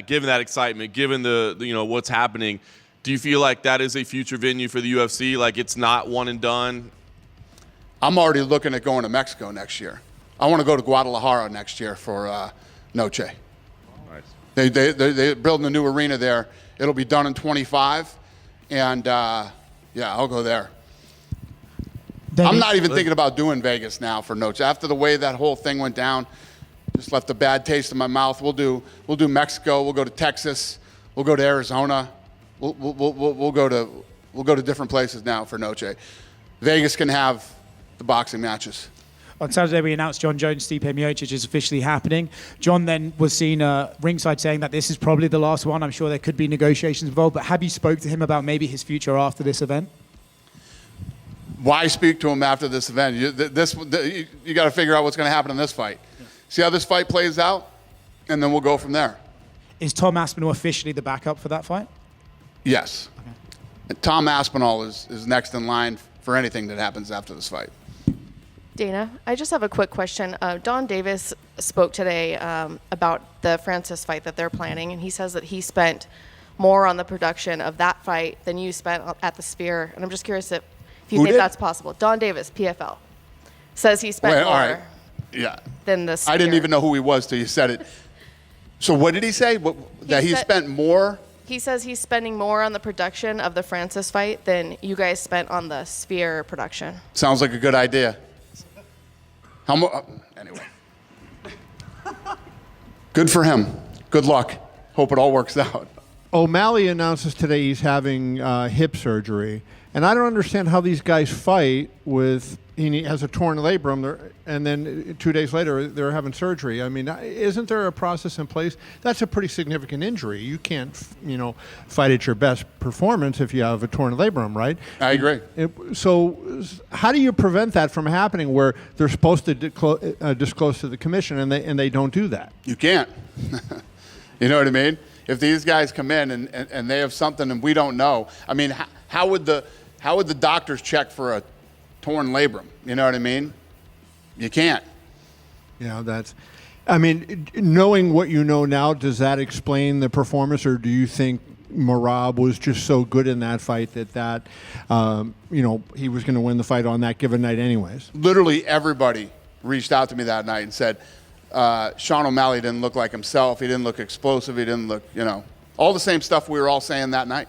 Given that excitement, given the what's happening, do you feel like that is a future venue for the UFC? Like it's not one and done? I'm already looking at going to Mexico next year. I want to go to Guadalajara next year for Noche. Nice. They're building a new arena there. It'll be done in 25, and yeah, I'll go there. I'm not even thinking about doing Vegas now for Noche. After the way that whole thing went down, just left a bad taste in my mouth. We'll do Mexico. We'll go to Texas. We'll go to Arizona. We'll go to different places now for Noche. Vegas can have the boxing matches. On Saturday, we announced Jon Jones, Stipe Miocic is officially happening. Jon then was seen ringside saying that this is probably the last one. I'm sure there could be negotiations involved, but have you spoke to him about maybe his future after this event? Why speak to him after this event? You got to figure out what's going to happen in this fight. Yeah. See how this fight plays out, and then we'll go from there. Is Tom Aspinall officially the backup for that fight? Yes. Okay. And Tom Aspinall is next in line for anything that happens after this fight. Dana, I just have a quick question. Don Davis spoke today about the Francis fight that they're planning, and he says that he spent more on the production of that fight than you spent at the Sphere. And I'm just curious if you think that's possible. Don Davis, PFL, says he spent more than the Sphere. I didn't even know who he was till you said it. So what did he say? He spent more? He says he's spending more on the production of the Francis fight than you guys spent on the Sphere production. Sounds like a good idea. Anyway. Good for him. Good luck. Hope it all works out. O'Malley announces today he's having hip surgery. And I don't understand how these guys fight with, he has a torn labrum, and then 2 days later they're having surgery. I mean, isn't there a process in place? That's a pretty significant injury. You can't, fight at your best performance if you have a torn labrum, right? I agree. So how do you prevent that from happening where they're supposed to disclose to the commission and they don't do that? You can't. You know what I mean? If these guys come in and they have something and we don't know, I mean, how would the doctors check for a torn labrum? You know what I mean? You can't. Yeah, knowing what you know now, does that explain the performance, or do you think Merab was just so good in that fight that he was going to win the fight on that given night anyways? Literally everybody reached out to me that night and said, Sean O'Malley didn't look like himself. He didn't look explosive. He didn't look, all the same stuff we were all saying that night.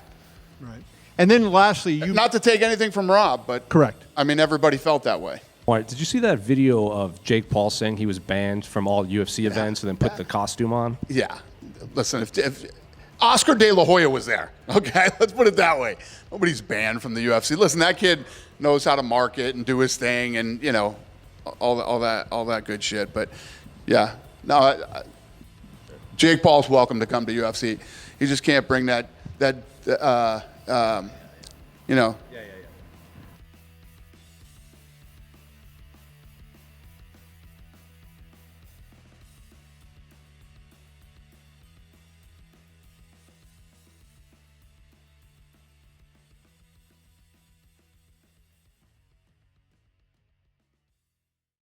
Right. And then lastly, not to take anything from Rob, but correct. I mean, everybody felt that way. All right, did you see that video of Jake Paul saying he was banned from all UFC events and then put the costume on? Yeah. Listen, if Oscar De La Hoya was there, okay, let's put it that way. Nobody's banned from the UFC. Listen, that kid knows how to market and do his thing, and all that good shit. But yeah, no, Jake Paul's welcome to come to UFC. He just can't bring that.